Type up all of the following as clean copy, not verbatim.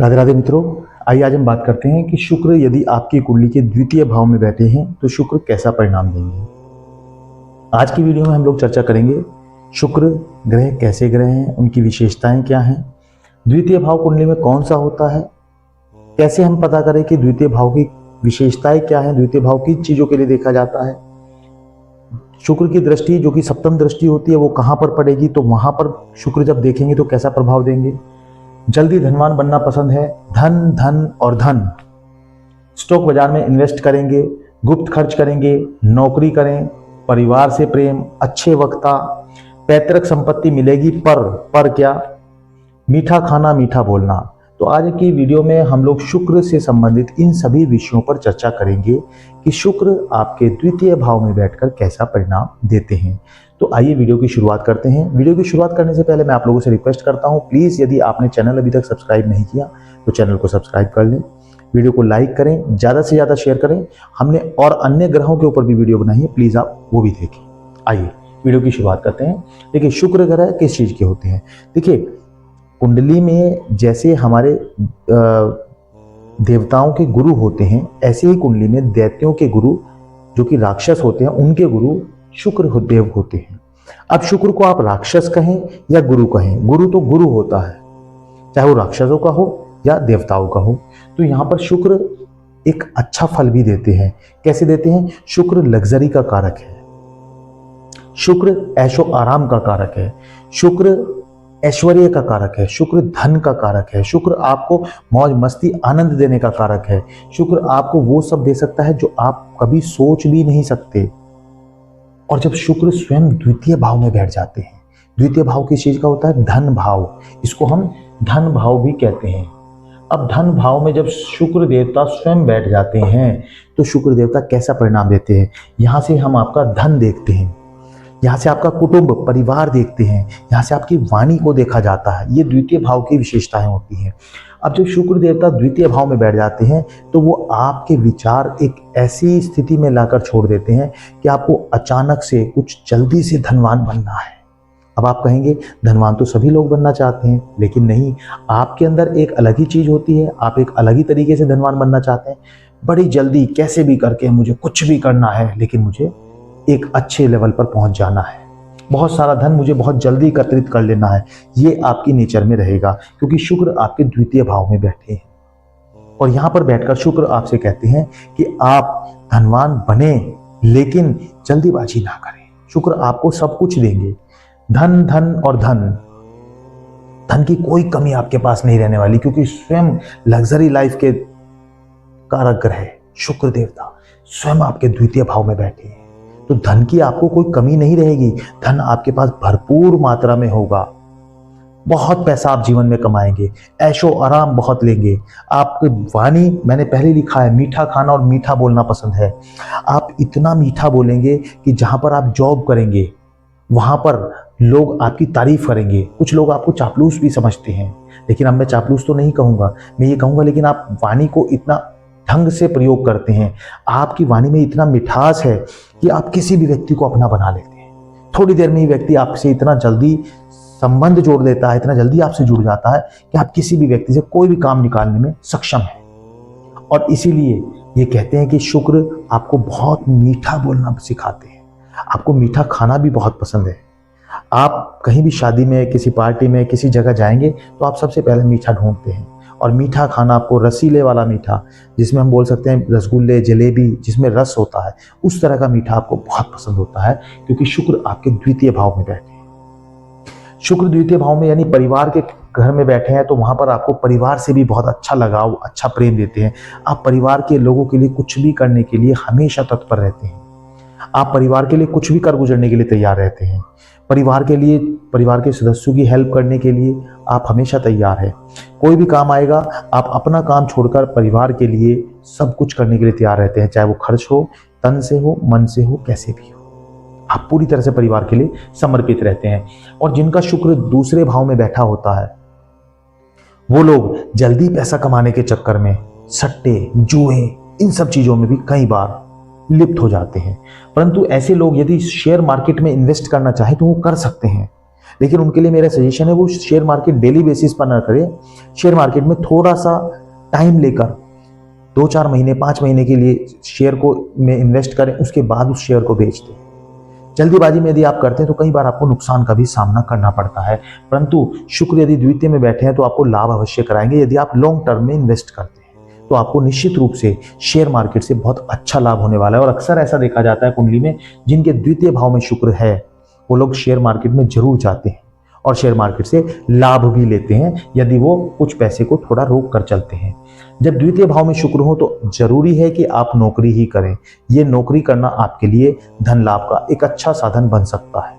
राधे राधे मित्रों, आइए आज हम बात करते हैं कि शुक्र यदि आपकी कुंडली के द्वितीय भाव में बैठे हैं तो शुक्र कैसा परिणाम देंगे। आज की वीडियो में हम लोग चर्चा करेंगे शुक्र ग्रह कैसे ग्रह हैं, उनकी विशेषताएं क्या हैं, द्वितीय भाव कुंडली में कौन सा होता है, कैसे हम पता करें कि द्वितीय भाव की विशेषताएं क्या है, द्वितीय भाव किन चीजों के लिए देखा जाता है, शुक्र की दृष्टि जो कि सप्तम दृष्टि होती है वो कहां पर पड़ेगी, तो वहां पर शुक्र जब देखेंगे तो कैसा प्रभाव देंगे। जल्दी धनवान बनना पसंद है, धन धन और धन, स्टॉक बाजार में इन्वेस्ट करेंगे, गुप्त खर्च करेंगे, नौकरी करें, परिवार से प्रेम, अच्छे वक्ता, पैतृक संपत्ति मिलेगी, पर क्या, मीठा खाना मीठा बोलना। तो आज की वीडियो में हम लोग शुक्र से संबंधित इन सभी विषयों पर चर्चा करेंगे कि शुक्र आपके द्वितीय भाव में बैठकर कैसा परिणाम देते हैं। तो आइए वीडियो की शुरुआत करते हैं। वीडियो की शुरुआत करने से पहले मैं आप लोगों से रिक्वेस्ट करता हूं, प्लीज यदि आपने चैनल अभी तक सब्सक्राइब नहीं किया तो चैनल को सब्सक्राइब कर लें, वीडियो को लाइक करें, ज्यादा से ज्यादा शेयर करें। हमने और अन्य ग्रहों के ऊपर भी वीडियो बनाई है, प्लीज आप वो भी देखें। आइए वीडियो की शुरुआत करते हैं। देखिए शुक्र ग्रह किस चीज के होते हैं। देखिए कुंडली में जैसे हमारे देवताओं के गुरु होते हैं, ऐसे ही कुंडली में दैत्यों के गुरु जो कि राक्षस होते हैं, उनके गुरु शुक्र देव होते हैं। अब शुक्र को आप राक्षस कहें या गुरु कहें, गुरु तो गुरु होता है, चाहे वो राक्षसों का हो या देवताओं का हो। तो यहां पर शुक्र एक अच्छा फल भी देते हैं। कैसे देते हैं? शुक्र लग्जरी का कारक है, शुक्र ऐशो आराम का कारक है, शुक्र ऐश्वर्य का कारक है, शुक्र धन का कारक है, शुक्र आपको मौज मस्ती आनंद देने का कारक है, शुक्र आपको वो सब दे सकता है जो आप कभी सोच भी नहीं सकते। और जब शुक्र स्वयं द्वितीय भाव में बैठ जाते हैं, द्वितीय भाव किस चीज का होता है? धन भाव, इसको हम धन भाव भी कहते हैं। अब धन भाव में जब शुक्र देवता स्वयं बैठ जाते हैं तो शुक्र देवता कैसा परिणाम देते हैं? यहां से हम आपका धन देखते हैं, यहाँ से आपका कुटुंब परिवार देखते हैं, यहाँ से आपकी वाणी को देखा जाता है। ये द्वितीय भाव की विशेषताएं होती हैं। अब जब शुक्र देवता द्वितीय भाव में बैठ जाते हैं तो वो आपके विचार एक ऐसी स्थिति में लाकर छोड़ देते हैं कि आपको अचानक से कुछ जल्दी से धनवान बनना है। अब आप कहेंगे धनवान तो सभी लोग बनना चाहते हैं, लेकिन नहीं, आपके अंदर एक अलग ही चीज होती है, आप एक अलग ही तरीके से धनवान बनना चाहते हैं। बड़ी जल्दी कैसे भी करके मुझे कुछ भी करना है, लेकिन मुझे एक अच्छे लेवल पर पहुंच जाना है, बहुत सारा धन मुझे बहुत जल्दी एकत्रित कर लेना है। ये आपकी नेचर में रहेगा क्योंकि शुक्र आपके द्वितीय भाव में बैठे हैं। और यहां पर बैठकर शुक्र आपसे कहते हैं कि आप धनवान बने, लेकिन जल्दीबाजी ना करें। शुक्र आपको सब कुछ देंगे, धन धन और धन, धन की कोई कमी आपके पास नहीं रहने वाली, क्योंकि स्वयं लग्जरी लाइफ के कारक ग्रह शुक्र देवता स्वयं आपके द्वितीय भाव में बैठे हैं। तो धन की आपको कोई कमी नहीं रहेगी, धन आपके पास भरपूर मात्रा में होगा, बहुत पैसा आप जीवन में कमाएंगे, ऐशो आराम बहुत लेंगे। आपकी वाणी, मैंने पहले लिखा है, मीठा खाना और मीठा बोलना पसंद है। आप इतना मीठा बोलेंगे कि जहां पर आप जॉब करेंगे वहां पर लोग आपकी तारीफ करेंगे। कुछ लोग आपको चापलूस भी समझते हैं, लेकिन अब मैं चापलूस तो नहीं कहूंगा, मैं ये कहूंगा लेकिन आप वाणी को इतना ढंग से प्रयोग करते हैं, आपकी वाणी में इतना मिठास है कि आप किसी भी व्यक्ति को अपना बना लेते हैं। थोड़ी देर में ही व्यक्ति आपसे इतना जल्दी संबंध जोड़ देता है, इतना जल्दी आपसे जुड़ जाता है कि आप किसी भी व्यक्ति से कोई भी काम निकालने में सक्षम है। और इसीलिए ये कहते हैं कि शुक्र आपको बहुत मीठा बोलना सिखाते हैं, आपको मीठा खाना भी बहुत पसंद है। आप कहीं भी शादी में, किसी पार्टी में, किसी जगह जाएंगे तो आप सबसे पहले मीठा ढूंढते हैं, और मीठा खाना आपको, रसीले वाला मीठा, जिसमें हम बोल सकते हैं रसगुल्ले, जलेबी, जिसमें रस होता है, उस तरह का मीठा आपको बहुत पसंद होता है, क्योंकि शुक्र आपके द्वितीय भाव में बैठे हैं। शुक्र द्वितीय भाव में यानी परिवार के घर में बैठे हैं, तो वहां पर आपको परिवार से भी बहुत अच्छा लगाव, अच्छा प्रेम देते हैं। आप परिवार के लोगों के लिए कुछ भी करने के लिए हमेशा तत्पर रहते हैं, आप परिवार के लिए कुछ भी कर गुजरने के लिए तैयार रहते हैं, परिवार के लिए, परिवार के सदस्यों की हेल्प करने के लिए आप हमेशा तैयार हैं। कोई भी काम आएगा, आप अपना काम छोड़कर परिवार के लिए सब कुछ करने के लिए तैयार रहते हैं, चाहे वो खर्च हो, तन से हो, मन से हो, कैसे भी हो, आप पूरी तरह से परिवार के लिए समर्पित रहते हैं। और जिनका शुक्र दूसरे भाव में बैठा होता है, वो लोग जल्दी पैसा कमाने के चक्कर में सट्टे, जुए, इन सब चीजों में भी कई बार लिप्त हो जाते हैं। परंतु ऐसे लोग यदि शेयर मार्केट में इन्वेस्ट करना चाहे तो वो कर सकते हैं, लेकिन उनके लिए मेरा सजेशन है वो शेयर मार्केट डेली बेसिस पर ना करें, शेयर मार्केट में थोड़ा सा टाइम लेकर 2-4 महीने 5 महीने के लिए शेयर को में इन्वेस्ट करें, उसके बाद उस शेयर को बेच दें। जल्दीबाजी में यदि आप करते हैं तो कई बार आपको नुकसान का भी सामना करना पड़ता है, परंतु शुक्र यदि द्वितीय में बैठे हैं तो आपको लाभ अवश्य कराएंगे। यदि आप लॉन्ग टर्म में इन्वेस्ट करते हैं तो आपको निश्चित रूप से शेयर मार्केट से बहुत अच्छा लाभ होने वाला है। और अक्सर ऐसा देखा जाता है कुंडली में जिनके द्वितीय भाव में शुक्र है वो लोग शेयर मार्केट में जरूर जाते हैं और शेयर मार्केट से लाभ भी लेते हैं यदि वो कुछ पैसे को थोड़ा रोक कर चलते हैं। जब द्वितीय भाव में शुक्र हो तो जरूरी है कि आप नौकरी ही करें। ये नौकरी करना आपके लिए धन लाभ का एक अच्छा साधन बन सकता है।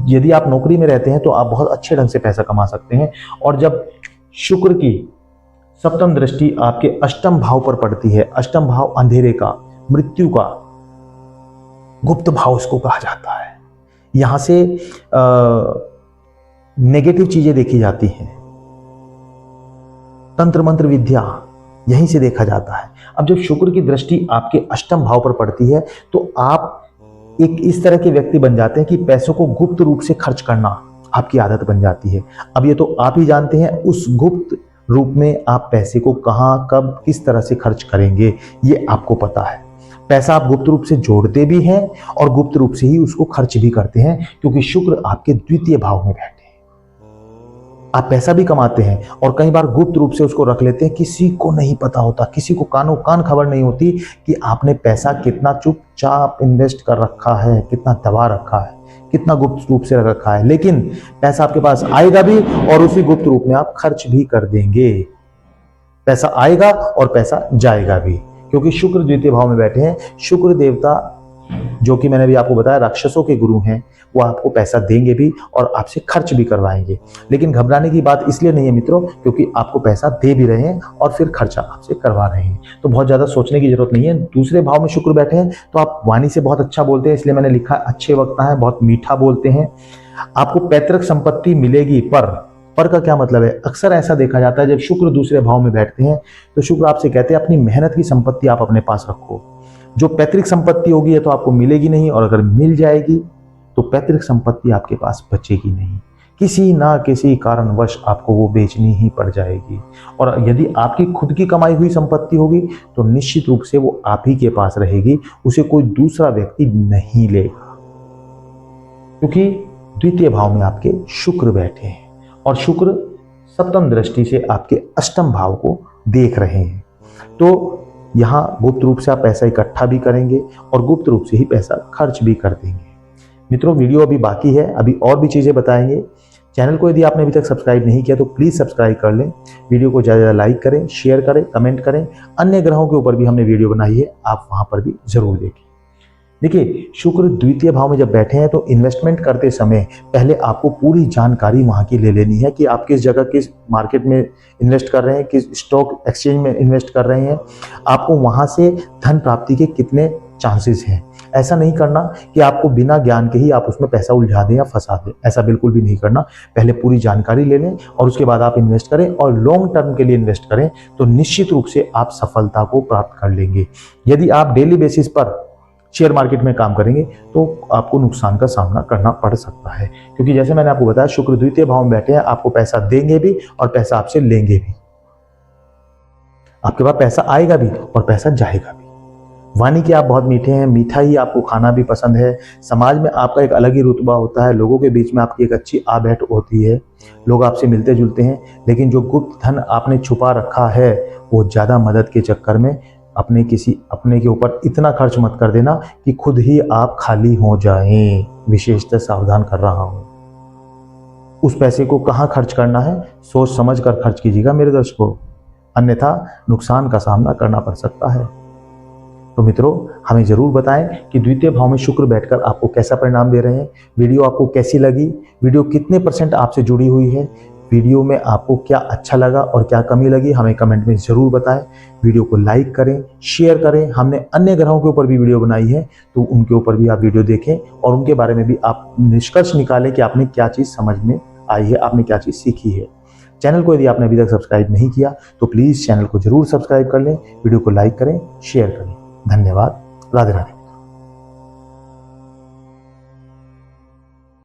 यदि आप नौकरी में रहते हैं तो आप बहुत अच्छे ढंग से पैसा कमा सकते हैं। और जब शुक्र की सप्तम दृष्टि आपके अष्टम भाव पर पड़ती है, अष्टम भाव अंधेरे का, मृत्यु का, गुप्त भाव उसको कहा जाता है। यहां से नेगेटिव चीजें देखी जाती हैं, तंत्र मंत्र विद्या यहीं से देखा जाता है। अब जब शुक्र की दृष्टि आपके अष्टम भाव पर पड़ती है तो आप एक इस तरह के व्यक्ति बन जाते हैं कि पैसों को गुप्त रूप से खर्च करना आपकी आदत बन जाती है। अब ये तो आप ही जानते हैं उस गुप्त रूप में आप पैसे को कहां, कब, किस तरह से खर्च करेंगे, ये आपको पता है। पैसा आप गुप्त रूप से जोड़ते भी हैं और गुप्त रूप से ही उसको खर्च भी करते हैं, क्योंकि शुक्र आपके द्वितीय भाव में बैठे हैं। आप पैसा भी कमाते हैं और कई बार गुप्त रूप से उसको रख लेते हैं, किसी को नहीं पता होता, किसी को कानों कान खबर नहीं होती कि आपने पैसा कितना चुपचाप इन्वेस्ट कर रखा है, कितना दबा रखा है, कितना गुप्त रूप से रखा है। लेकिन पैसा आपके पास आएगा भी और उसी गुप्त रूप में आप खर्च भी कर देंगे। पैसा आएगा और पैसा जाएगा भी, क्योंकि शुक्र द्वितीय भाव में बैठे हैं। शुक्र देवता जो कि मैंने भी आपको बताया राक्षसों के गुरु हैं, वो आपको पैसा देंगे भी और आपसे खर्च भी करवाएंगे। लेकिन घबराने की बात इसलिए नहीं है मित्रों, क्योंकि आपको पैसा दे भी रहे हैं और फिर खर्चा आपसे करवा रहे हैं, तो बहुत ज्यादा सोचने की जरूरत नहीं है। दूसरे भाव में शुक्र बैठे हैं तो आप वाणी से बहुत अच्छा बोलते हैं, इसलिए मैंने लिखा अच्छे वक्ता है, बहुत मीठा बोलते हैं। आपको पैतृक संपत्ति मिलेगी, पर का क्या मतलब है, अक्सर ऐसा देखा जाता है जब शुक्र दूसरे भाव में बैठते हैं तो शुक्र आपसे कहते हैं अपनी मेहनत की संपत्ति आप अपने पास रखो। जो पैतृक संपत्ति होगी है तो आपको मिलेगी नहीं, और अगर मिल जाएगी तो पैतृक संपत्ति आपके पास बचेगी नहीं, किसी ना किसी कारणवश आपको वो बेचनी ही पड़ जाएगी। और यदि आपकी खुद की कमाई हुई संपत्ति होगी तो निश्चित रूप से वो आप ही के पास रहेगी, उसे कोई दूसरा व्यक्ति नहीं लेगा, क्योंकि द्वितीय भाव में आपके शुक्र बैठे हैं और शुक्र सप्तम दृष्टि से आपके अष्टम भाव को देख रहे हैं। तो यहाँ गुप्त रूप से आप पैसा इकट्ठा भी करेंगे और गुप्त रूप से ही पैसा खर्च भी कर देंगे। मित्रों, वीडियो अभी बाकी है, अभी और भी चीज़ें बताएंगे। चैनल को यदि आपने अभी तक सब्सक्राइब नहीं किया तो प्लीज़ सब्सक्राइब कर लें। वीडियो को ज़्यादा लाइक करें, शेयर करें, कमेंट करें। अन्य ग्रहों के ऊपर भी हमने वीडियो बनाई है, आप वहाँ पर भी जरूर देखें। देखिए, शुक्र द्वितीय भाव में जब बैठे हैं तो इन्वेस्टमेंट करते समय पहले आपको पूरी जानकारी वहाँ की ले लेनी है कि आप किस जगह, किस मार्केट में इन्वेस्ट कर रहे हैं, किस स्टॉक एक्सचेंज में इन्वेस्ट कर रहे हैं, आपको वहाँ से धन प्राप्ति के कितने चांसेस हैं। ऐसा नहीं करना कि आपको बिना ज्ञान के ही आप उसमें पैसा उलझा दें या फंसा दें, ऐसा बिल्कुल भी नहीं करना। पहले पूरी जानकारी ले लें और उसके बाद आप इन्वेस्ट करें और लॉन्ग टर्म के लिए इन्वेस्ट करें तो निश्चित रूप से आप सफलता को प्राप्त कर लेंगे। यदि आप डेली बेसिस पर शेयर मार्केट में काम करेंगे तो आपको नुकसान का सामना करना पड़ सकता है, क्योंकि जैसे मैंने आपको बताया शुक्र द्वितीय भाव में बैठे हैं, आपको पैसा देंगे भी और पैसा आपसे लेंगे भी। आपके पास पैसा आएगा भी और पैसा जाएगा भी। वाणी के आप बहुत मीठे हैं, मीठा ही आपको खाना भी पसंद है। समाज में आपका एक अलग ही रुतबा होता है, लोगों के बीच में आपकी एक अच्छी आहट होती है, लोग आपसे मिलते जुलते हैं। लेकिन जो गुप्त धन आपने छुपा रखा है वो ज़्यादा मदद के चक्कर में अपने के ऊपर इतना खर्च मत कर देना कि खुद ही आप खाली हो जाएं। विशेषतः सावधान कर रहा हूं। उस पैसे को कहां खर्च करना है सोच समझ कर खर्च कीजिएगा मेरे दर्शकों, अन्यथा नुकसान का सामना करना पड़ सकता है। तो मित्रों, हमें जरूर बताएं कि द्वितीय भाव में शुक्र बैठकर आपको कैसा परिणाम दे रहे हैं। वीडियो आपको कैसी लगी, वीडियो कितने % आपसे जुड़ी हुई है, वीडियो में आपको क्या अच्छा लगा और क्या कमी लगी, हमें कमेंट में ज़रूर बताएं। वीडियो को लाइक करें, शेयर करें। हमने अन्य ग्रहों के ऊपर भी वीडियो बनाई है तो उनके ऊपर भी आप वीडियो देखें और उनके बारे में भी आप निष्कर्ष निकालें कि आपने क्या चीज़ समझ में आई है, आपने क्या चीज़ सीखी है। चैनल को यदि आपने अभी तक सब्सक्राइब नहीं किया तो प्लीज़ चैनल को जरूर सब्सक्राइब कर लें, वीडियो को लाइक करें, शेयर करें। धन्यवाद। राधे राधे।